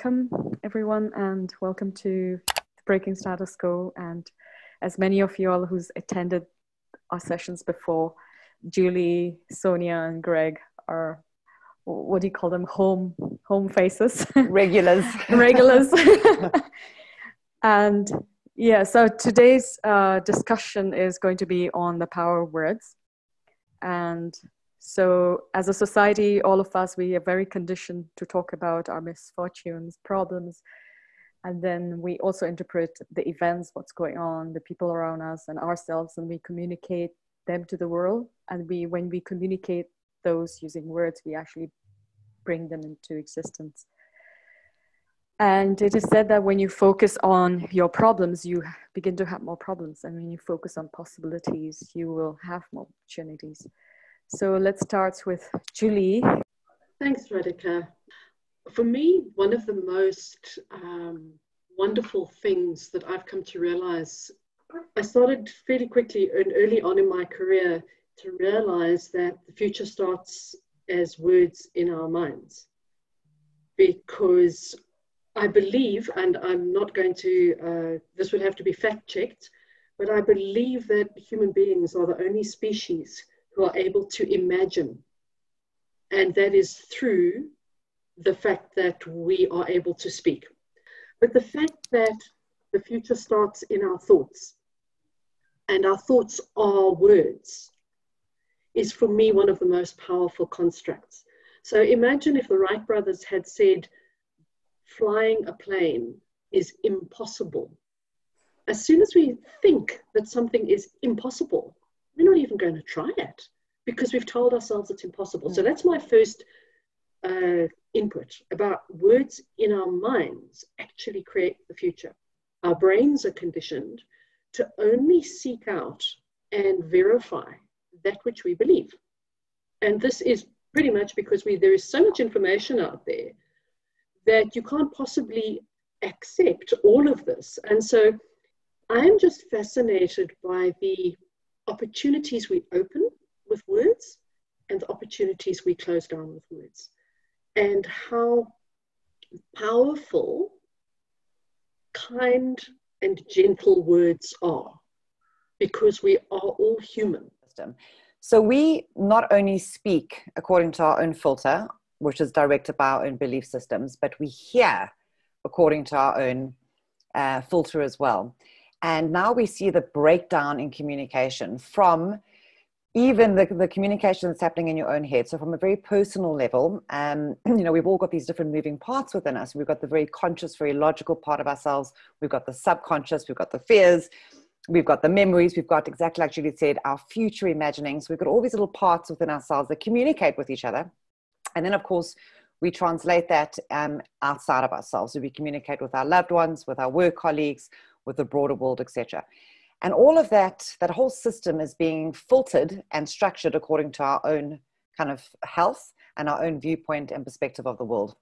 welcome everyone, and welcome to Breaking Status Quo. And as many of you all who's attended our sessions before, Julie, Sonia, and Greg are, what do you call them, home faces? Regulars. Regulars. And yeah, so today's discussion is going to be on the power of words. And so as a society, all of us, we are very conditioned to talk about our misfortunes, problems, and then we also interpret the events, what's going on, the people around us and ourselves, and we communicate them to the world. And when we communicate those using words, we actually bring them into existence. And it is said that when you focus on your problems, you begin to have more problems. And when you focus on possibilities, you will have more opportunities. So let's start with Julie. Thanks, Radhika. For me, one of the most wonderful things that I've come to realize, I started fairly quickly and early on in my career to realize that the future starts as words in our minds. Because I believe, and I'm not going to, this would have to be fact checked, but I believe that human beings are the only species who are able to imagine. And that is through the fact that we are able to speak. But the fact that the future starts in our thoughts, and our thoughts are words, is for me one of the most powerful constructs. So imagine if the Wright brothers had said, flying a plane is impossible. As soon as we think that something is impossible, we're not even going to try it because we've told ourselves it's impossible. So that's my first input about words in our minds actually create the future. Our brains are conditioned to only seek out and verify that which we believe. And this is pretty much because there is so much information out there that you can't possibly accept all of this. And so I'm just fascinated by the opportunities we open with words and the opportunities we close down with words, and how powerful kind and gentle words are, because we are all human. So we not only speak according to our own filter, which is directed by our own belief systems, but we hear according to our own filter as well. And now we see the breakdown in communication from even the communication that's happening in your own head. So from a very personal level, we've all got these different moving parts within us. We've got the very conscious, very logical part of ourselves. We've got the subconscious, we've got the fears, we've got the memories, we've got, exactly like Julie said, our future imaginings. We've got all these little parts within ourselves that communicate with each other. And then, of course, we translate that outside of ourselves. So we communicate with our loved ones, with our work colleagues, with the broader world, etc. And all of that whole system is being filtered and structured according to our own kind of health and our own viewpoint and perspective of the world.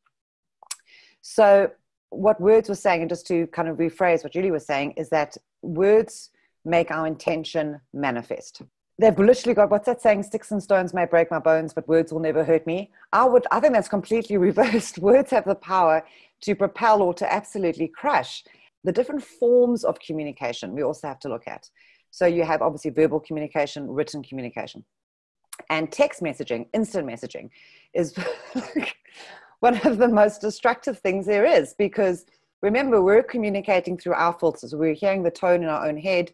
So what words were saying, and just to kind of rephrase what Julie was saying, is that words make our intention manifest. They've literally got, what's that saying? Sticks and stones may break my bones, but words will never hurt me. I think that's completely reversed. Words have the power to propel or to absolutely crush. The different forms of communication we also have to look at. So you have obviously verbal communication, written communication. And text messaging, instant messaging, is one of the most destructive things there is, because remember, we're communicating through our filters. We're hearing the tone in our own head.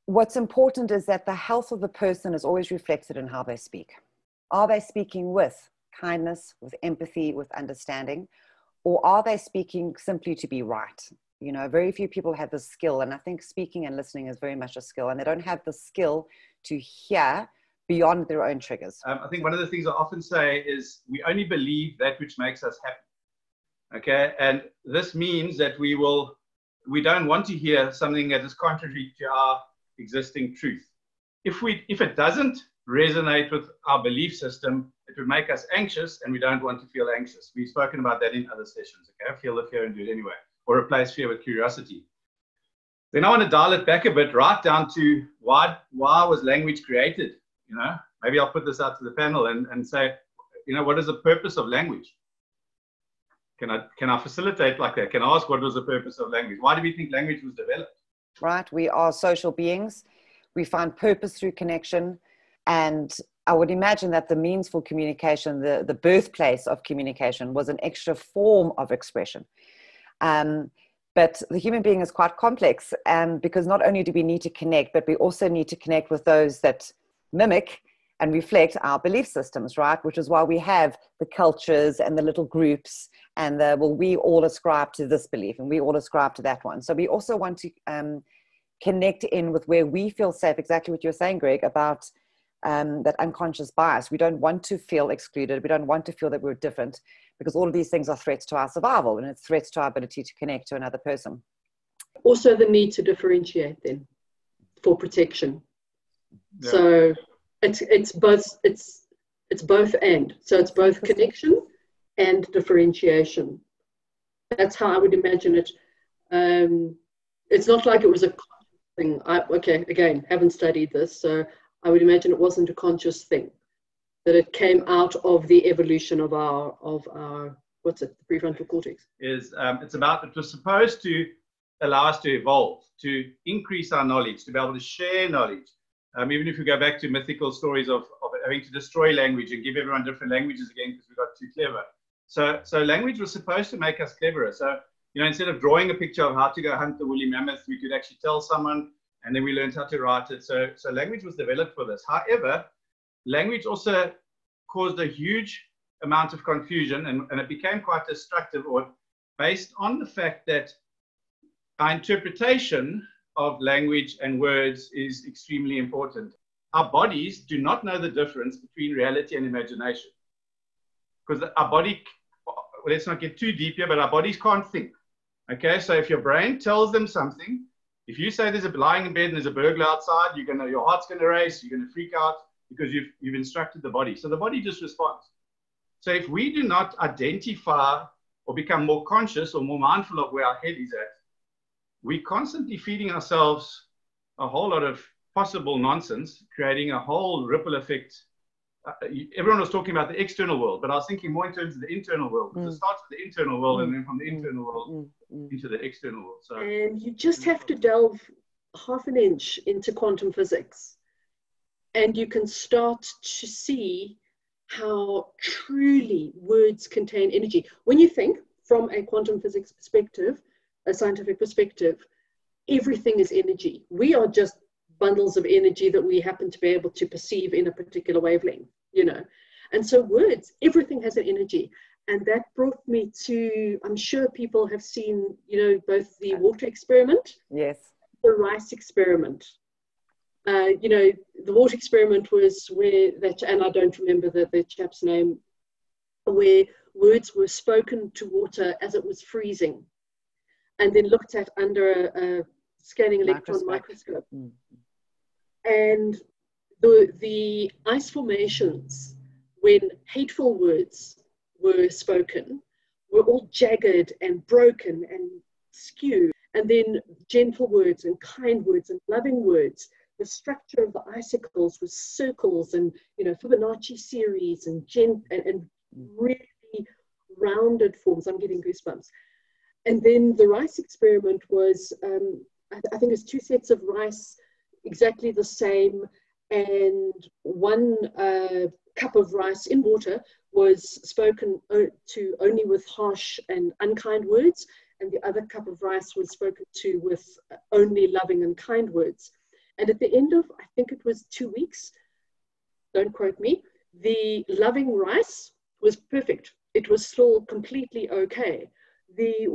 What's important is that the health of the person is always reflected in how they speak. Are they speaking with kindness, with empathy, with understanding? Or are they speaking simply to be right? You know, very few people have the skill, and I think speaking and listening is very much a skill, and they don't have the skill to hear beyond their own triggers. I think one of the things I often say is we only believe that which makes us happy. Okay, and this means that we don't want to hear something that is contrary to our existing truth. If it doesn't resonate with our belief system, it would make us anxious, and we don't want to feel anxious. We've spoken about that in other sessions. Okay, feel the fear and do it anyway, or replace fear with curiosity. Then I want to dial it back a bit, right down to why was language created? You know, maybe I'll put this out to the panel and say, you know, what is the purpose of language? Can I facilitate like that? Can I ask what was the purpose of language? Why do we think language was developed? Right. We are social beings. We find purpose through connection. And I would imagine that the means for communication, the birthplace of communication, was an extra form of expression. But the human being is quite complex, because not only do we need to connect, but we also need to connect with those that mimic and reflect our belief systems, right? Which is why we have the cultures and the little groups and we all ascribe to this belief and we all ascribe to that one. So we also want to connect in with where we feel safe, exactly what you're saying, Greg, about that unconscious bias. We don't want to feel excluded. We don't want to feel that we're different, because all of these things are threats to our survival, and it's threats to our ability to connect to another person. Also the need to differentiate then for protection. Yeah. So it's both and. So it's both connection and differentiation. That's how I would imagine it. It's not like it was a thing. Again, haven't studied this, so I would imagine it wasn't a conscious thing, that it came out of the evolution of our what's it, the prefrontal cortex. It was supposed to allow us to evolve, to increase our knowledge, to be able to share knowledge. Even if we go back to mythical stories of having to destroy language and give everyone different languages again because we got too clever. So language was supposed to make us cleverer. So, instead of drawing a picture of how to go hunt the woolly mammoth, we could actually tell someone, and then we learned how to write it. So language was developed for this. However, language also caused a huge amount of confusion, and it became quite destructive, or based on the fact that our interpretation of language and words is extremely important. Our bodies do not know the difference between reality and imagination, because our body, let's not get too deep here, but our bodies can't think. Okay, so if your brain tells them something, if you say there's lying in bed and there's a burglar outside, your heart's going to race, you're going to freak out because you've instructed the body. So the body just responds. So if we do not identify or become more conscious or more mindful of where our head is at, we're constantly feeding ourselves a whole lot of possible nonsense, creating a whole ripple effect. Everyone was talking about the external world, but I was thinking more in terms of the internal world, because it starts with the internal world and then from the internal world into the external world. So, and you just have to delve half an inch into quantum physics, and you can start to see how truly words contain energy. When you think from a quantum physics perspective, a scientific perspective, everything is energy. We are just bundles of energy that we happen to be able to perceive in a particular wavelength, And so words, everything has an energy. And that brought me to, I'm sure people have seen, both the water experiment, yes, the rice experiment. The water experiment was where and I don't remember the chap's name, where words were spoken to water as it was freezing, and then looked at under a scanning electron microscope. And the ice formations, when hateful words were spoken, were all jagged and broken and skewed. And then gentle words and kind words and loving words, the structure of the icicles was circles and, Fibonacci series and really rounded forms. I'm getting goosebumps. And then the rice experiment was, I think it's 2 sets of rice, exactly the same, and 1 cup of rice in water was spoken to only with harsh and unkind words, and the other cup of rice was spoken to with only loving and kind words. And at the end of, I think it was 2 weeks, don't quote me, the loving rice was perfect. It was still completely okay. The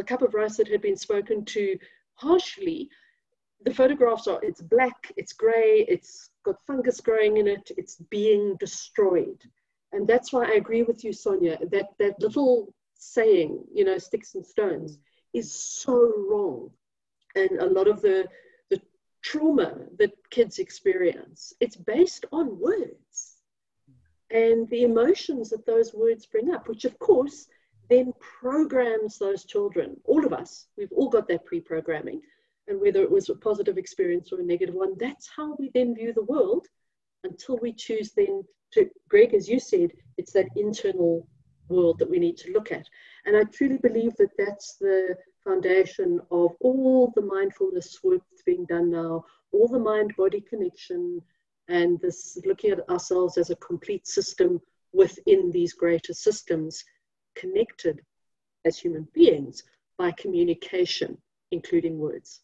cup of rice that had been spoken to harshly, the photographs are, it's black, it's gray, it's got fungus growing in it, it's being destroyed. And that's why I agree with you, Sonia, that little saying, sticks and stones, is so wrong. And a lot of the trauma that kids experience, it's based on words and the emotions that those words bring up, which of course then programs those children. All of us, we've all got that pre-programming, and whether it was a positive experience or a negative one, that's how we then view the world, until we choose then to, Greg, as you said, it's that internal world that we need to look at. And I truly believe that that's the foundation of all the mindfulness work that's being done now, all the mind-body connection, and this looking at ourselves as a complete system within these greater systems, connected as human beings by communication, including words.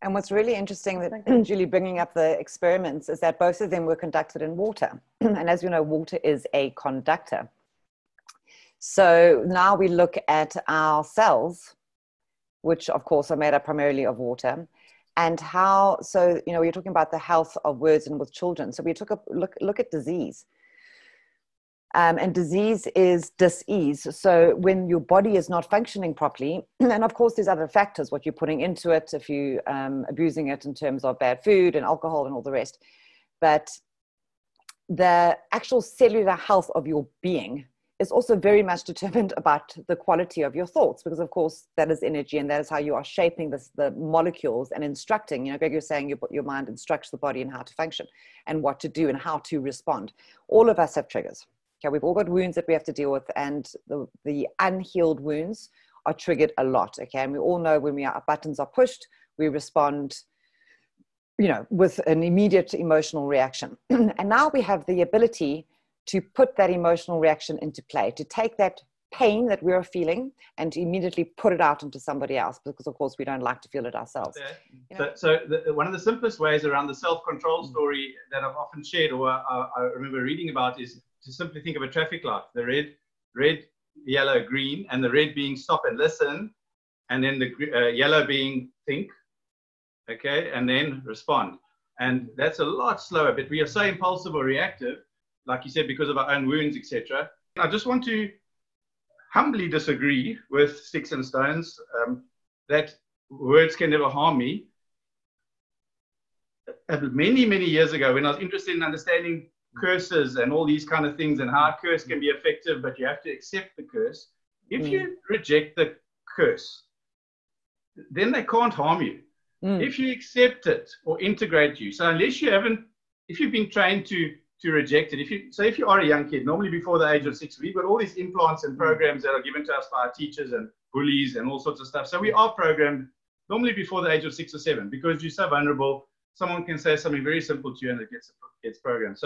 And what's really interesting, that Julie bringing up the experiments, is that both of them were conducted in water. And as you know, water is a conductor. So now we look at our cells, which of course are made up primarily of water, and how, so, you know, we're talking about the health of words and with children. So we took a look at disease. And disease is dis-ease. So when your body is not functioning properly, and of course there's other factors, what you're putting into it, if you abusing it in terms of bad food and alcohol and all the rest, but the actual cellular health of your being is also very much determined about the quality of your thoughts, because of course that is energy, and that is how you are shaping the molecules and instructing. You know, Greg, you're saying your mind instructs the body in how to function and what to do and how to respond. All of us have triggers. Okay, we've all got wounds that we have to deal with, and the unhealed wounds are triggered a lot. Okay, and we all know when our buttons are pushed, we respond, you know, with an immediate emotional reaction. And now we have the ability to put that emotional reaction into play, to take that pain that we're feeling and to immediately put it out into somebody else, because of course we don't like to feel it ourselves. You know? So one of the simplest ways around the self-control story that I've often shared, or I remember reading about, is to simply think of a traffic light, the red, yellow, green, and the red being stop and listen, and then the yellow being think, okay, and then respond. And that's a lot slower, but we are so impulsive or reactive, like you said, because of our own wounds, etc. I just want to humbly disagree with Sticks and Stones that words can never harm me. Many, many years ago, when I was interested in understanding curses and all these kind of things and how a curse can be effective, but you have to accept the curse. If you reject the curse, then they can't harm you. If you accept it or integrate you. So unless you haven't, if you've been trained to reject it, if you are a young kid, normally before the age of 6, we've got all these implants and programs that are given to us by our teachers and bullies and all sorts of stuff. So we are programmed normally before the age of 6 or 7, because you're so vulnerable. Someone can say something very simple to you and it gets programmed.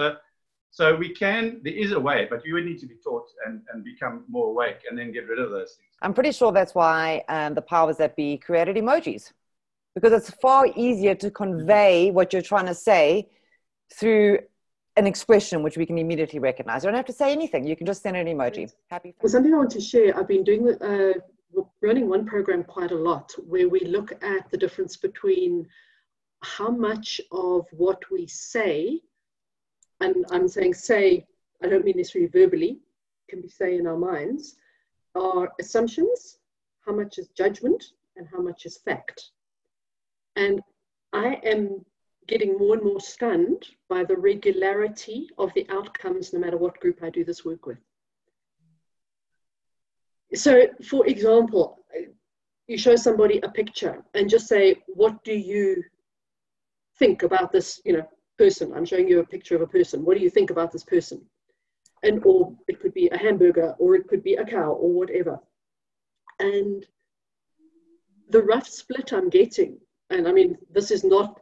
So we can, there is a way, but you would need to be taught and become more awake and then get rid of those things. I'm pretty sure that's why the powers that be created emojis, because it's far easier to convey what you're trying to say through an expression which we can immediately recognize. You don't have to say anything. You can just send an emoji. Happy. Well, something I want to share, I've been doing running one program quite a lot, where we look at the difference between how much of what we say, and I'm saying say, I don't mean necessarily verbally, can be say in our minds, are assumptions, how much is judgment, and how much is fact. And I am getting more and more stunned by the regularity of the outcomes, no matter what group I do this work with. So, for example, you show somebody a picture and just say, what do you think about this, person? I'm showing you a picture of a person. What do you think about this person? And, or it could be a hamburger, or it could be a cow, or whatever. And the rough split I'm getting, and I mean, this is not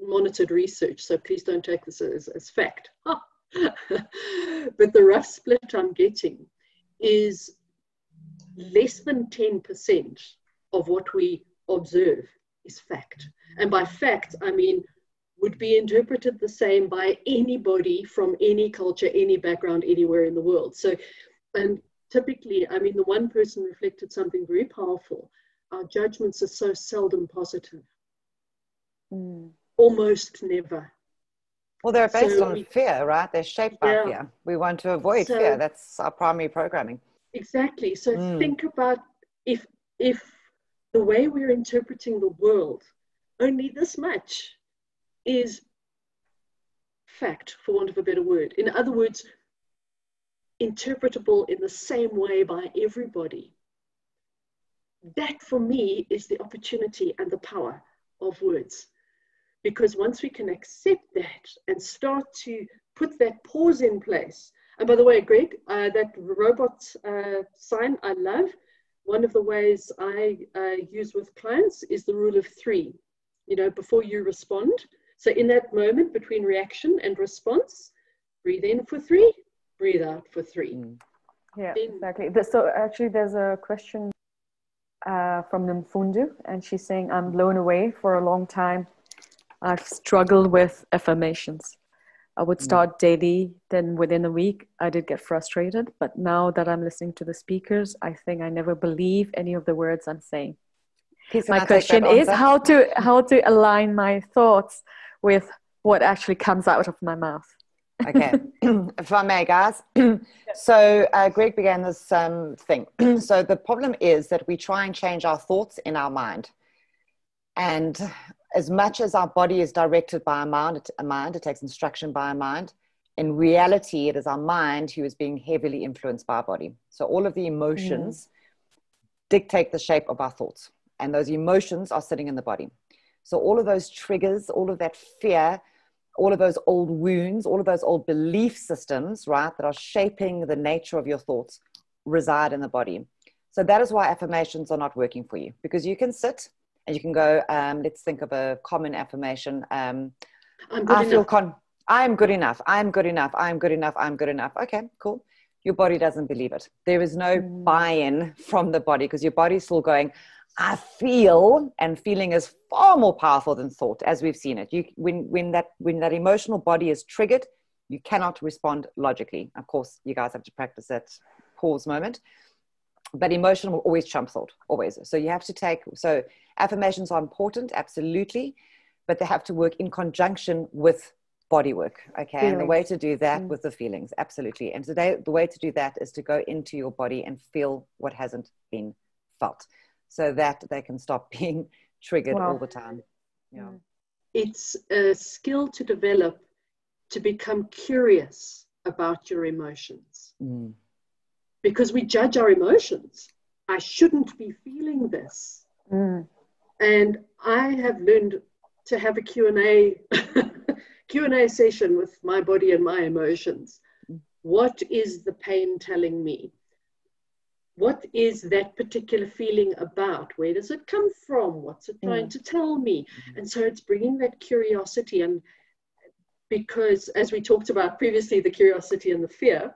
monitored research, so please don't take this as fact. But the rough split I'm getting is less than 10% of what we observe is fact. And by fact, I mean, would be interpreted the same by anybody from any culture, any background, anywhere in the world. So, and typically, I mean, the one person reflected something very powerful. Our judgments are so seldom positive. Almost never. Well, they're based on fear, right? They're shaped by fear. We want to avoid fear. That's our primary programming. Exactly. So think about if the way we're interpreting the world, only this much is fact, for want of a better word. In other words, interpretable in the same way by everybody. That, for me, is the opportunity and the power of words. Because once we can accept that and start to put that pause in place, And by the way, Greg, that robot sign I love. One of the ways I use with clients is the rule of 3, you know, before you respond. So in that moment between reaction and response, breathe in for 3, breathe out for 3. Yeah, exactly. So actually there's a question from Nimfundu, and she's saying, I'm blown away. For a long time I've struggled with affirmations. I would start daily, then within a week I did get frustrated, but now that I'm listening to the speakers, I think I never believe any of the words I'm saying. My question is how to align my thoughts with what actually comes out of my mouth. Okay, if I may, guys. So Greg began this thing. So the problem is that we try and change our thoughts in our mind. And as much as our body is directed by a mind, it takes instruction by a mind. In reality, it is our mind who is being heavily influenced by our body. So all of the emotions dictate the shape of our thoughts. And those emotions are sitting in the body. So all of those triggers, all of that fear, all of those old wounds, all of those old belief systems, right, that are shaping the nature of your thoughts reside in the body. So that is why affirmations are not working for you, because you can sit and you can go, let's think of a common affirmation. I'm good enough. I'm good enough. I'm good enough. I'm good enough. Okay, cool. Your body doesn't believe it. There is no buy-in from the body, because your body's still going, I feel, and feeling is far more powerful than thought, as we've seen it. When that emotional body is triggered, you cannot respond logically. Of course, you guys have to practice that pause moment. But emotion will always trump thought, always. So you have to so affirmations are important, absolutely, but they have to work in conjunction with body work, okay? Feelings. And the way to do that with the feelings, absolutely. And today, the way to do that is to go into your body and feel what hasn't been felt, so that they can stop being triggered all the time. Yeah. It's a skill to develop, to become curious about your emotions. Because we judge our emotions. I shouldn't be feeling this. And I have learned to have a Q&A session with my body and my emotions. What is the pain telling me? What is that particular feeling about? Where does it come from? What's it trying to tell me? And so it's bringing that curiosity. And because, as we talked about previously, the curiosity and the fear,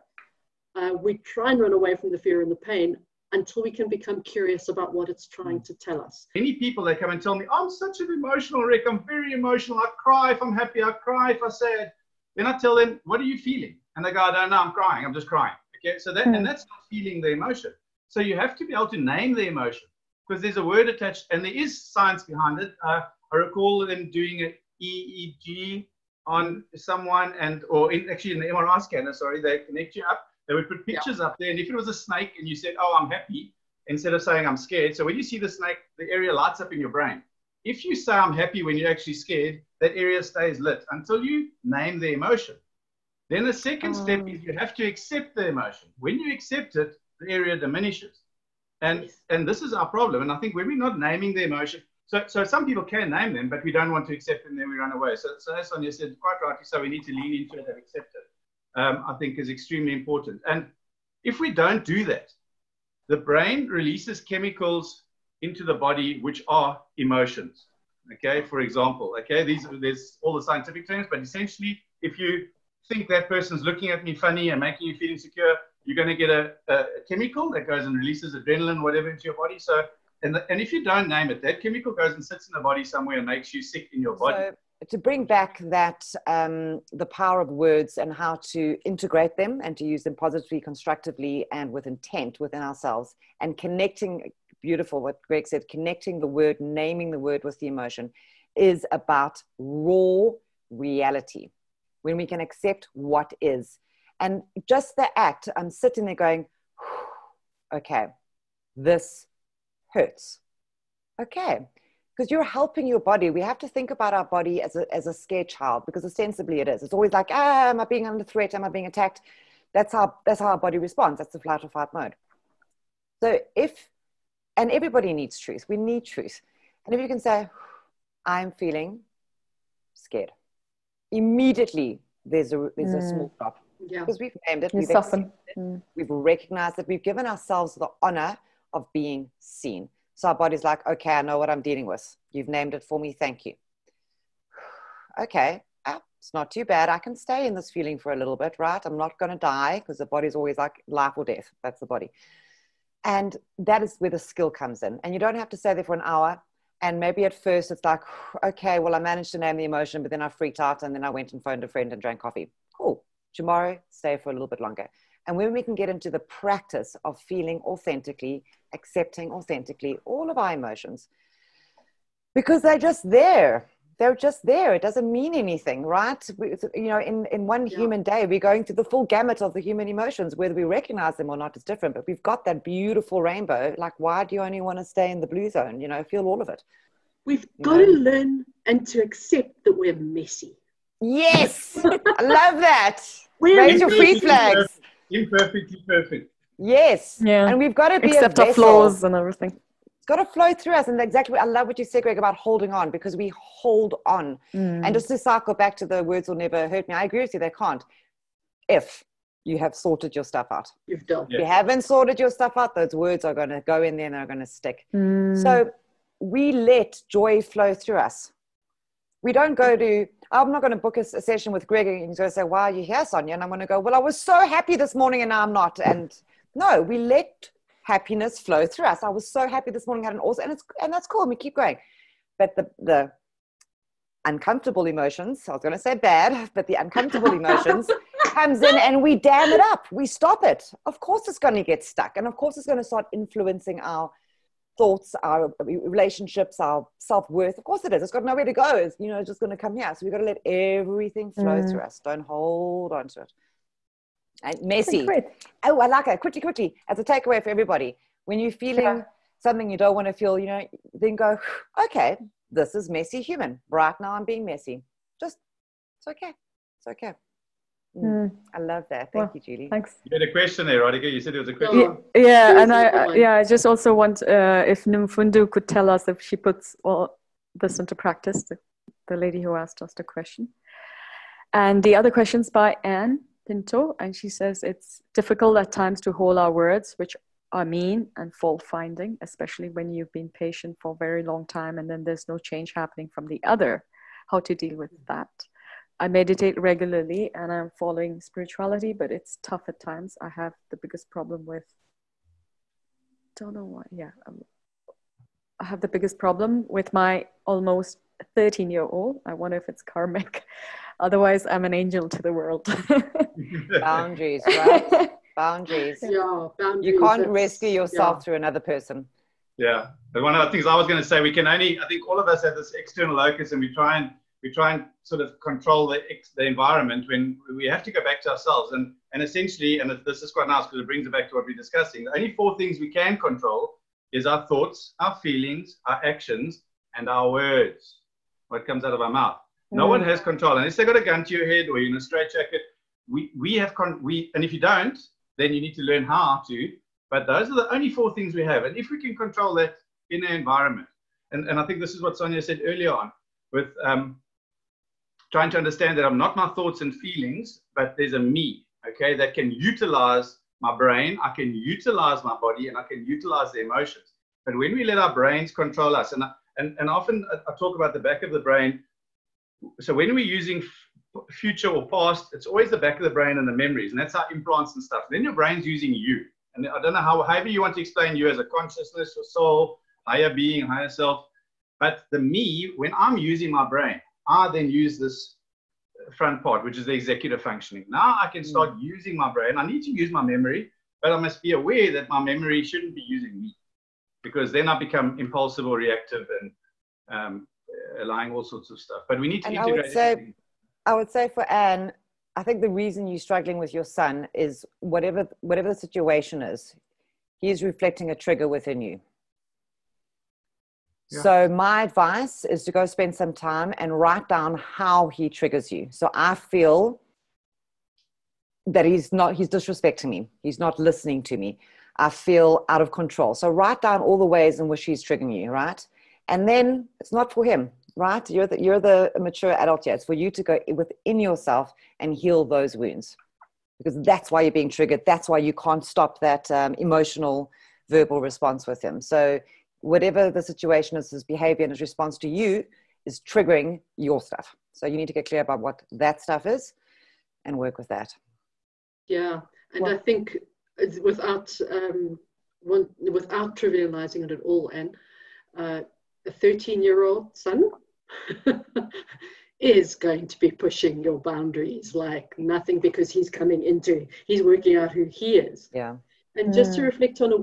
we try and run away from the fear and the pain until we can become curious about what it's trying to tell us. Many people, they come and tell me, I'm such an emotional wreck. I'm very emotional. I cry if I'm happy. I cry if I'm sad. Then I tell them, what are you feeling? And they go, I don't know. I'm crying. I'm just crying. Okay. So and that's not feeling the emotion. So you have to be able to name the emotion, because there's a word attached and there is science behind it. I recall them doing an EEG on someone, actually in the MRI scanner, they connect you up. They would put pictures up there, and if it was a snake and you said, oh, I'm happy, instead of saying I'm scared. So when you see the snake, the area lights up in your brain. If you say I'm happy when you're actually scared, that area stays lit until you name the emotion. Then the second step is you have to accept the emotion. When you accept it, the area diminishes. And this is our problem. And I think when we're not naming the emotion, so some people can name them, but we don't want to accept them, then we run away. So as Sonia said, quite rightly, so we need to lean into it and accept it. I think is extremely important. And if we don't do that, the brain releases chemicals into the body which are emotions. Okay, for example, there's all the scientific terms, but essentially, if you think that person's looking at me funny and making you feel insecure, you're going to get a chemical that goes and releases adrenaline, whatever, into your body. So, and if you don't name it, that chemical goes and sits in the body somewhere and makes you sick in your body. So, to bring back that, the power of words and how to integrate them and to use them positively, constructively, and with intent within ourselves, and connecting, beautiful what Greg said, connecting the word, naming the word with the emotion, is about raw reality. When we can accept what is. And just the act, I'm sitting there going, okay, this hurts. Okay. Because you're helping your body. We have to think about our body as a scared child, because ostensibly it is. It's always like, am I being under threat? Am I being attacked? That's how our body responds. That's the flight or fight mode. So and everybody needs truth. We need truth. And if you can say, I'm feeling scared, immediately there's a small drop. Yeah. Because we've named it, You we've soften. accepted it, we've recognized it, we've given ourselves the honor of being seen. So our body's like, okay, I know what I'm dealing with. You've named it for me. Thank you. Okay. It's not too bad. I can stay in this feeling for a little bit, right? I'm not going to die, because the body's always like life or death. That's the body. And that is where the skill comes in. And you don't have to stay there for an hour. And maybe at first it's like, okay, well, I managed to name the emotion, but then I freaked out, and then I went and phoned a friend and drank coffee. Cool. Tomorrow, stay for a little bit longer. And when we can get into the practice of feeling authentically, accepting authentically all of our emotions, because they're just there. They're just there. It doesn't mean anything, right? In one human day, we're going through the full gamut of the human emotions. Whether we recognize them or not is different, but we've got that beautiful rainbow. Like, why do you only want to stay in the blue zone? Feel all of it. We've got to learn and to accept that we're messy. Yes. I love that. We're Raise your free flags. Imperfectly perfect. Yes. Yeah. And we've got to be Accept a our vessel. flaws and everything. It's got to flow through us. And exactly, I love what you said, Greg, about holding on, because we hold on. And just to cycle back to the words will never hurt me, I agree with you, they can't. If you have sorted your stuff out. You've done. If you haven't sorted your stuff out, those words are going to go in there and they're going to stick. So we let joy flow through us. We don't go to, I'm not going to book a session with Greg and he's going to say, why are you here, Sonia? And I'm going to go, well, I was so happy this morning and now I'm not. And no, we let happiness flow through us. I was so happy this morning, had an awesome, and that's cool. And we keep going. But the uncomfortable emotions, I was going to say bad, but the uncomfortable emotions comes in and we dam it up. We stop it. Of course it's going to get stuck. And of course it's going to start influencing our thoughts, our relationships, our self-worth. Of course it is. It's got nowhere to go. It's just going to come here. So we've got to let everything flow through us. Don't hold on to it. And messy. Oh, I like it. Quickly. As a takeaway for everybody, when you're feeling something you don't want to feel, then go, okay, this is messy human. Right now I'm being messy. It's okay. It's okay. I love that. Thank you, Julie. Thanks. You had a question there, Radhika. You said there was a question. Yeah, and I just also want if Nimfundu could tell us if she puts all this into practice, the lady who asked us the question. And the other question's by Anne Pinto, and she says it's difficult at times to hold our words, which are mean and fault-finding, especially when you've been patient for a very long time and then there's no change happening from the other. How to deal with that? I meditate regularly and I'm following spirituality, but it's tough at times. I have the biggest problem with, don't know why, I have the biggest problem with my almost 13-year-old. I wonder if it's karmic. Otherwise, I'm an angel to the world. Boundaries, right? Boundaries. Yeah, boundaries. You can't rescue yourself through another person. Yeah. But one of the things I was going to say, I think all of us have this external locus and we try and sort of control the environment when we have to go back to ourselves. And essentially, and this is quite nice because it brings it back to what we're discussing, the only 4 things we can control is our thoughts, our feelings, our actions, and our words, what comes out of our mouth. No one has control. Unless they've got a gun to your head or you're in a straitjacket, and if you don't, then you need to learn how to. But those are the only 4 things we have. And if we can control that in our environment, and I think this is what Sonia said earlier on, with trying to understand that I'm not my thoughts and feelings, but there's a me, okay, that can utilize my brain, I can utilize my body, and I can utilize the emotions. But when we let our brains control us, and often I talk about the back of the brain. So when we're using future or past, it's always the back of the brain and the memories, and that's our implants and stuff. Then your brain's using you. And I don't know however you want to explain you as a consciousness or soul, higher being, higher self. But the me, when I'm using my brain, I then use this front part, which is the executive functioning. Now I can start using my brain. I need to use my memory, but I must be aware that my memory shouldn't be using me, because then I become impulsive or reactive and allowing all sorts of stuff. But we need to integrate. I would say for Anne, I think the reason you're struggling with your son is whatever the situation is, he is reflecting a trigger within you. Yeah. So my advice is to go spend some time and write down how he triggers you. So I feel that he's disrespecting me. He's not listening to me. I feel out of control. So write down all the ways in which he's triggering you, right? And then it's not for him, right? You're the mature adult here. It's for you to go within yourself and heal those wounds. because that's why you're being triggered. That's why you can't stop that emotional verbal response with him. So whatever the situation is, his behavior and his response to you is triggering your stuff. So you need to get clear about what that stuff is and work with that. Yeah, and I think without trivializing it at all, and a 13-year-old son is going to be pushing your boundaries like nothing, because he's working out who he is. Yeah. And just to reflect on a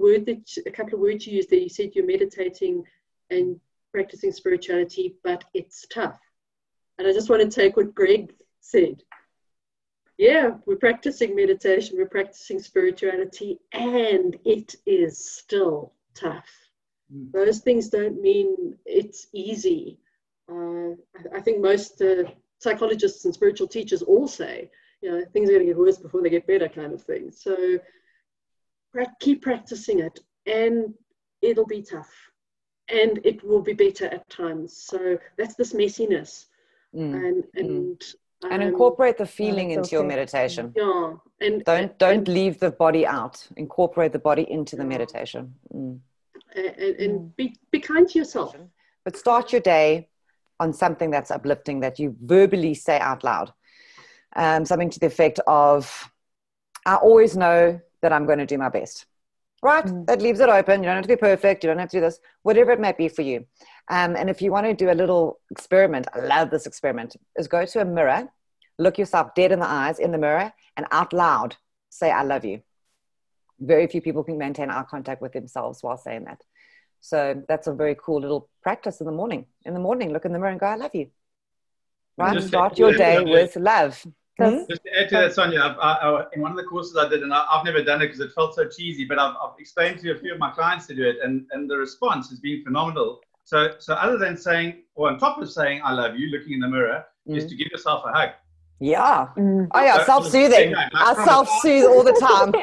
couple of words you used there, you said you're meditating and practicing spirituality, but it's tough. And I just want to take what Greg said. Yeah, we're practicing meditation, we're practicing spirituality, and it is still tough. Those things don't mean it's easy. I think most psychologists and spiritual teachers all say, things are going to get worse before they get better, kind of thing. So keep practicing it, and it'll be tough, and it will be better at times. So that's this messiness, and incorporate the feeling into your meditation. Yeah, and don't leave the body out. Incorporate the body into the meditation. And be kind to yourself. But start your day on something that's uplifting, that you verbally say out loud. Something to the effect of, I always know that I'm going to do my best. Right? That leaves it open. You don't have to be perfect. You don't have to do this, whatever it might be for you. And if you want to do a little experiment, I love this experiment, is go to a mirror, look yourself dead in the eyes in the mirror, and out loud say, I love you. Very few people can maintain eye contact with themselves while saying that. So that's a very cool little practice in the morning. In the morning, look in the mirror and go, I love you. Right? Start your day with love. Just to add to that, Sonia, in one of the courses I did, and I've never done it because it felt so cheesy, but I've explained to a few of my clients to do it, and the response has been phenomenal. So other than saying, or on top of saying, I love you, looking in the mirror, is to give yourself a hug. Yeah. Oh, yeah, self-soothing. I self-soothe all the time.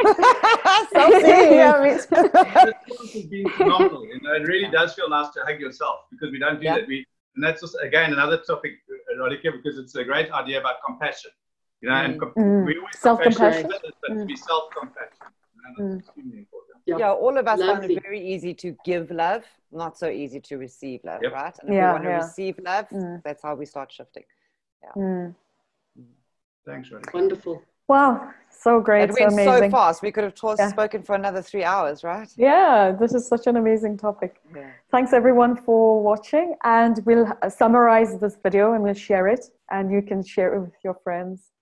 Self-soothing. The response has been phenomenal. It really does feel nice to hug yourself, because we don't do that. And that's just, again, another topic, Radhika, because it's a great idea about compassion. And we always self-compassion, but to be self-compassion. That's extremely important. Yeah, all of us find it very easy to give love, not so easy to receive love, right? And if we want to receive love, that's how we start shifting. Thanks, Radhika. Wonderful. Wow, so great, it went so amazing. so fast. We could have spoken for another 3 hours, right? Yeah, this is such an amazing topic. Thanks everyone for watching, and we'll summarize this video and we'll share it, and you can share it with your friends.